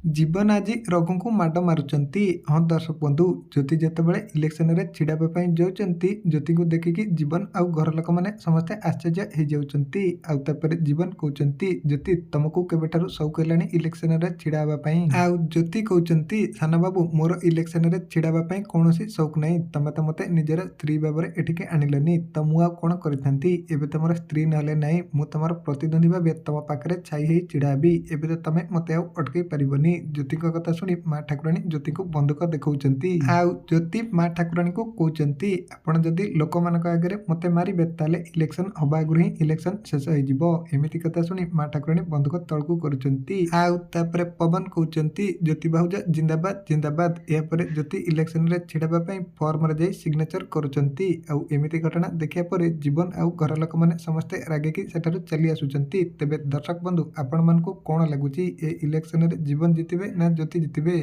ଜୀବନ ଆଜି ରଘୁଙ୍କୁ ମାଡ଼ ମାରୁଛନ୍ତି। ହଁ ଦର୍ଶକ ବନ୍ଧୁ, ଜ୍ୟୋତି ଯେତେବେଳେ ଇଲେକ୍ସନରେ ଛିଡ଼ା ହେବା ପାଇଁ ଯାଉଛନ୍ତି, ଜ୍ୟୋତିଙ୍କୁ ଦେଖିକି ଜୀବନ ଆଉ ଘର ଲୋକମାନେ ସମସ୍ତେ ଆଶ୍ଚର୍ଯ୍ୟ ହେଇଯାଉଛନ୍ତି। ଆଉ ତାପରେ ଜୀବନ କହୁଛନ୍ତି, ଜ୍ୟୋତି ତମକୁ କେବେଠାରୁ ସଉକ ହେଲାଣି ଇଲେକ୍ସନରେ ଛିଡ଼ା ହେବା ପାଇଁ? ଆଉ ଜ୍ୟୋତି କହୁଛନ୍ତି, ସାନ ବାବୁ ମୋର ଇଲେକ୍ସନରେ ଛିଡ଼ା ହେବା ପାଇଁ କୌଣସି ସଉକ ନାହିଁ। ତମେ ତ ମୋତେ ନିଜର ସ୍ତ୍ରୀ ଭାବରେ ଏଠିକି ଆଣିଲନି, ତ ମୁଁ ଆଉ କ'ଣ କରିଥାନ୍ତି? ଏବେ ତମର ସ୍ତ୍ରୀ ନହେଲେ ନାହିଁ, ମୁଁ ତମର ପ୍ରତିଦ୍ୱନ୍ଦ୍ୱୀ ଭାବେ ତମ ପାଖରେ ଛାଇ ହେଇ ଛିଡ଼ା ହେବି। ଏବେ ତ ତମେ ମୋତେ ଆଉ ଅଟକେଇ ପାରିବନି। ଜ୍ୟୋତିଙ୍କ କଥା ଶୁଣି ମା ଠାକୁରାଣୀ ଜ୍ୟୋତିଙ୍କୁ ବନ୍ଧୁକ ଦେଖାଉଛନ୍ତି। ଆଉ ଜ୍ୟୋତି ମା ଠାକୁରାଣୀଙ୍କୁ କହୁଛନ୍ତି, ଆପଣ ଯଦି ଲୋକମାନଙ୍କ ଆଗରେ ମୋତେ ମାରିବେ ତାହେଲେ ଇଲେକ୍ସନ ହବା ଆଗରୁ ହିଁ ଇଲେକ୍ସନ ଶେଷ ହେଇଯିବ। ଏମିତି କଥା ଶୁଣି ମା ଠାକୁରାଣୀ ବନ୍ଧୁକ ତଳକୁ କରୁଛନ୍ତି। ଆଉ ତାପରେ ପବନ କହୁଛନ୍ତି, ଜ୍ୟୋତି ଭାଉଜ ଜିନ୍ଦାବାଦ ଜିନ୍ଦାବାଦ। ଏହାପରେ ଜ୍ୟୋତି ଇଲେକ୍ସନରେ ଛିଡ଼ା ହେବା ପାଇଁ ଫର୍ମରେ ଯାଇ ସିଗ୍ନେଚର କରୁଛନ୍ତି। ଆଉ ଏମିତି ଘଟଣା ଦେଖିବା ପରେ ଜୀବନ ଆଉ ଘର ଲୋକମାନେ ସମସ୍ତେ ରାଗିକି ସେଠାରୁ ଚାଲି ଆସୁଛନ୍ତି। ତେବେ ଦର୍ଶକ ବନ୍ଧୁ, ଆପଣମାନଙ୍କୁ କ'ଣ ଲାଗୁଛି ଏ ଇଲେକ୍ସନରେ ଜୀବନ ଜିତିବେ ନା ଜ୍ୟୋତି ଜିତିବେ?